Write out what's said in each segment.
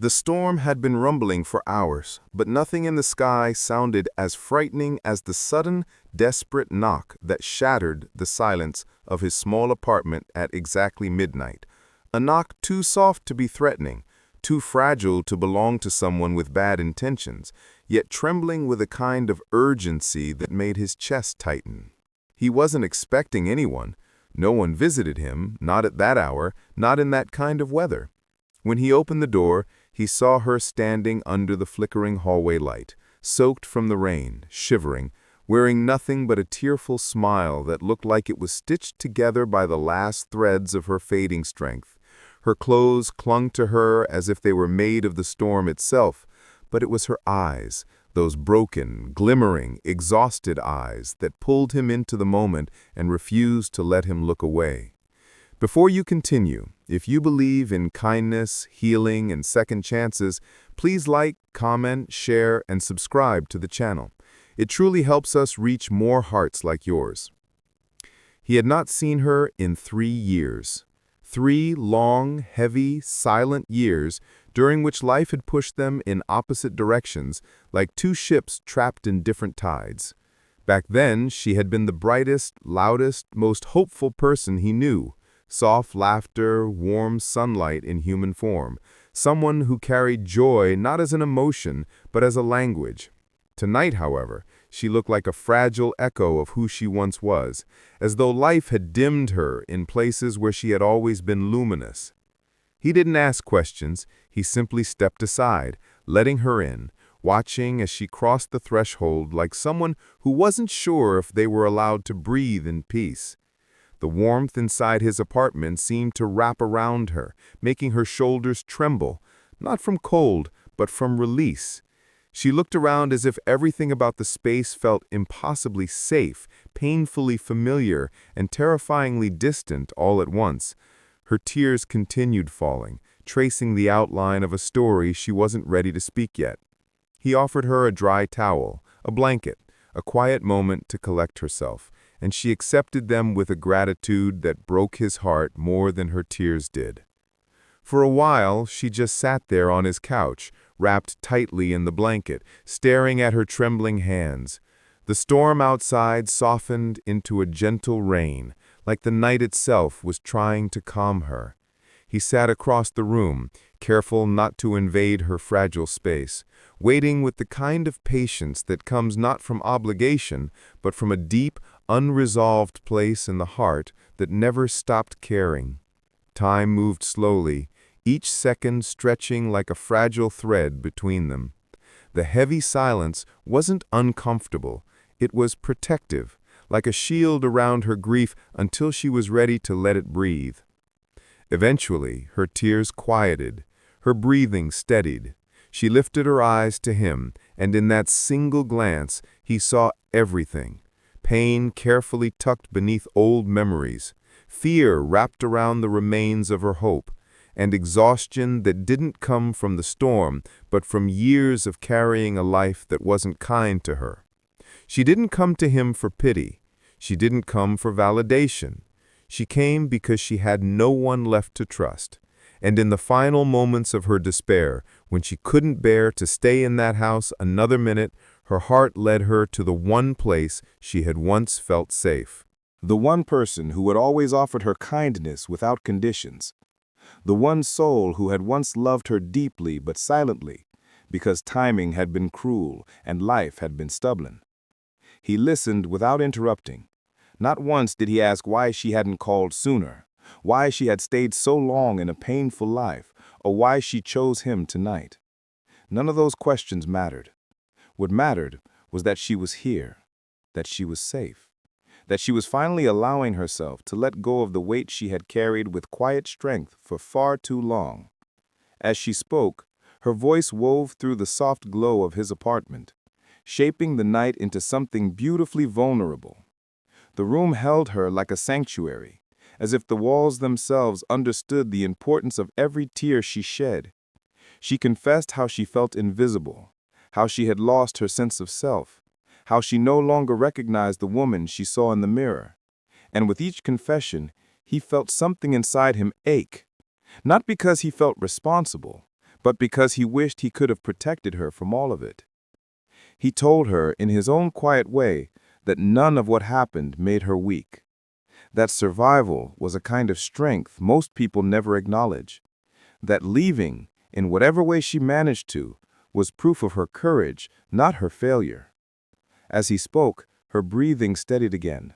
The storm had been rumbling for hours, but nothing in the sky sounded as frightening as the sudden, desperate knock that shattered the silence of his small apartment at exactly midnight. A knock too soft to be threatening, too fragile to belong to someone with bad intentions, yet trembling with a kind of urgency that made his chest tighten. He wasn't expecting anyone. No one visited him, not at that hour, not in that kind of weather. When he opened the door, he saw her standing under the flickering hallway light, soaked from the rain, shivering, wearing nothing but a tearful smile that looked like it was stitched together by the last threads of her fading strength. Her clothes clung to her as if they were made of the storm itself, but it was her eyes, those broken, glimmering, exhausted eyes that pulled him into the moment and refused to let him look away. Before you continue, if you believe in kindness, healing, and second chances, please like, comment, share, and subscribe to the channel. It truly helps us reach more hearts like yours. He had not seen her in 3 years. 3 long, heavy, silent years during which life had pushed them in opposite directions, like 2 ships trapped in different tides. Back then, she had been the brightest, loudest, most hopeful person he knew. Soft laughter, warm sunlight in human form. Someone who carried joy not as an emotion, but as a language. Tonight, however, she looked like a fragile echo of who she once was, as though life had dimmed her in places where she had always been luminous. He didn't ask questions, he simply stepped aside, letting her in, watching as she crossed the threshold like someone who wasn't sure if they were allowed to breathe in peace. The warmth inside his apartment seemed to wrap around her, making her shoulders tremble, not from cold, but from release. She looked around as if everything about the space felt impossibly safe, painfully familiar, and terrifyingly distant all at once. Her tears continued falling, tracing the outline of a story she wasn't ready to speak yet. He offered her a dry towel, a blanket, a quiet moment to collect herself, and she accepted them with a gratitude that broke his heart more than her tears did. For a while, she just sat there on his couch, wrapped tightly in the blanket, staring at her trembling hands. The storm outside softened into a gentle rain, like the night itself was trying to calm her. He sat across the room, careful not to invade her fragile space, waiting with the kind of patience that comes not from obligation, but from a deep, unresolved place in the heart that never stopped caring. Time moved slowly, each second stretching like a fragile thread between them. The heavy silence wasn't uncomfortable, it was protective, like a shield around her grief until she was ready to let it breathe. Eventually, her tears quieted, her breathing steadied. She lifted her eyes to him, and in that single glance, he saw everything. Pain carefully tucked beneath old memories, fear wrapped around the remains of her hope, and exhaustion that didn't come from the storm, but from years of carrying a life that wasn't kind to her. She didn't come to him for pity. She didn't come for validation. She came because she had no one left to trust. And in the final moments of her despair, when she couldn't bear to stay in that house another minute, her heart led her to the one place she had once felt safe. The one person who had always offered her kindness without conditions. The one soul who had once loved her deeply but silently, because timing had been cruel and life had been stubborn. He listened without interrupting. Not once did he ask why she hadn't called sooner, why she had stayed so long in a painful life, or why she chose him tonight. None of those questions mattered. What mattered was that she was here, that she was safe, that she was finally allowing herself to let go of the weight she had carried with quiet strength for far too long. As she spoke, her voice wove through the soft glow of his apartment, shaping the night into something beautifully vulnerable. The room held her like a sanctuary, as if the walls themselves understood the importance of every tear she shed. She confessed how she felt invisible, how she had lost her sense of self, how she no longer recognized the woman she saw in the mirror. And with each confession, he felt something inside him ache, not because he felt responsible, but because he wished he could have protected her from all of it. He told her in his own quiet way that none of what happened made her weak, that survival was a kind of strength most people never acknowledge, that leaving, in whatever way she managed to, was proof of her courage, not her failure. As he spoke, her breathing steadied again.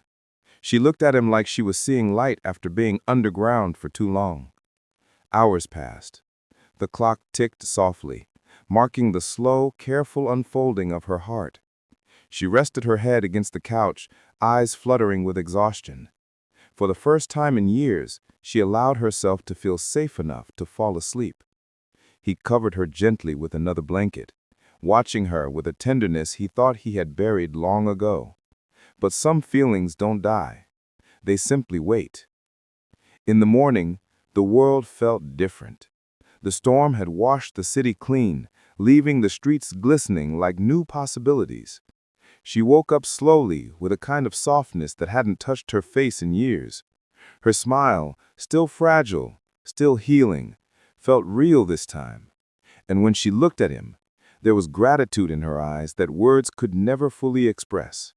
She looked at him like she was seeing light after being underground for too long. Hours passed. The clock ticked softly, marking the slow, careful unfolding of her heart. She rested her head against the couch, eyes fluttering with exhaustion. For the first time in years, she allowed herself to feel safe enough to fall asleep. He covered her gently with another blanket, watching her with a tenderness he thought he had buried long ago. But some feelings don't die. They simply wait. In the morning, the world felt different. The storm had washed the city clean, leaving the streets glistening like new possibilities. She woke up slowly with a kind of softness that hadn't touched her face in years. Her smile, still fragile, still healing, felt real this time. And when she looked at him, there was gratitude in her eyes that words could never fully express.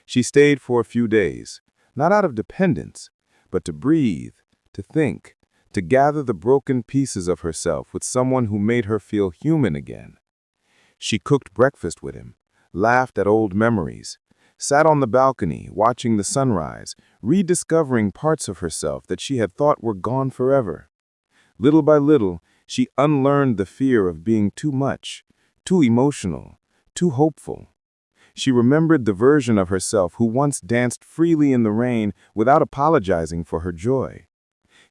She stayed for a few days, not out of dependence, but to breathe, to think, to gather the broken pieces of herself with someone who made her feel human again. She cooked breakfast with him, laughed at old memories, sat on the balcony watching the sunrise, rediscovering parts of herself that she had thought were gone forever. Little by little, she unlearned the fear of being too much, too emotional, too hopeful. She remembered the version of herself who once danced freely in the rain without apologizing for her joy.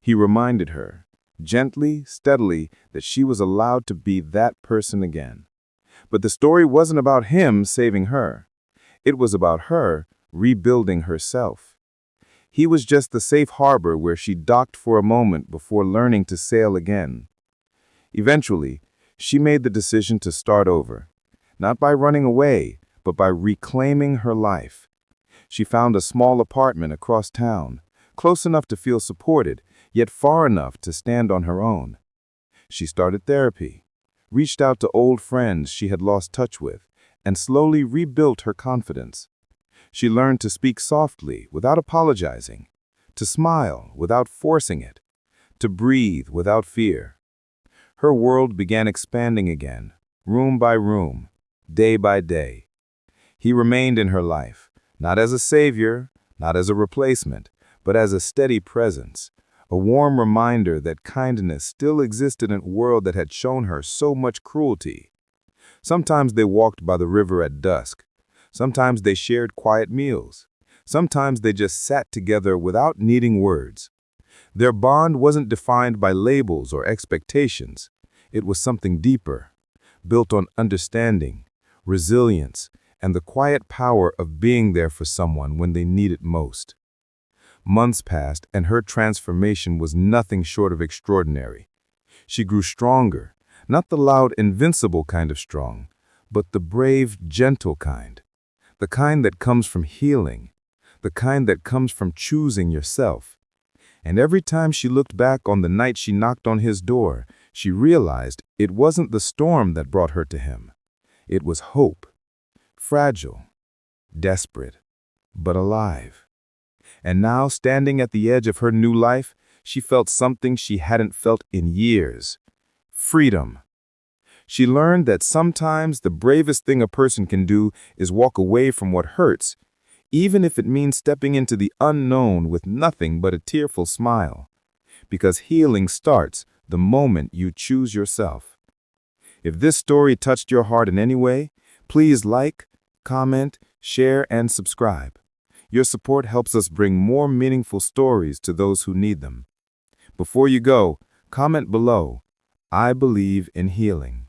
He reminded her, gently, steadily, that she was allowed to be that person again. But the story wasn't about him saving her. It was about her rebuilding herself. He was just the safe harbor where she docked for a moment before learning to sail again. Eventually, she made the decision to start over, not by running away, but by reclaiming her life. She found a small apartment across town, close enough to feel supported, yet far enough to stand on her own. She started therapy, reached out to old friends she had lost touch with, and slowly rebuilt her confidence. She learned to speak softly without apologizing, to smile without forcing it, to breathe without fear. Her world began expanding again, room by room, day by day. He remained in her life, not as a savior, not as a replacement, but as a steady presence, a warm reminder that kindness still existed in a world that had shown her so much cruelty. Sometimes they walked by the river at dusk. Sometimes they shared quiet meals. Sometimes they just sat together without needing words. Their bond wasn't defined by labels or expectations. It was something deeper, built on understanding, resilience, and the quiet power of being there for someone when they need it most. Months passed, and her transformation was nothing short of extraordinary. She grew stronger, not the loud, invincible kind of strong, but the brave, gentle kind. The kind that comes from healing, the kind that comes from choosing yourself. And every time she looked back on the night she knocked on his door, she realized it wasn't the storm that brought her to him. It was hope. Fragile, desperate, but alive. And now, standing at the edge of her new life, she felt something she hadn't felt in years. Freedom. She learned that sometimes the bravest thing a person can do is walk away from what hurts, even if it means stepping into the unknown with nothing but a tearful smile. Because healing starts the moment you choose yourself. If this story touched your heart in any way, please like, comment, share, and subscribe. Your support helps us bring more meaningful stories to those who need them. Before you go, comment below, "I believe in healing."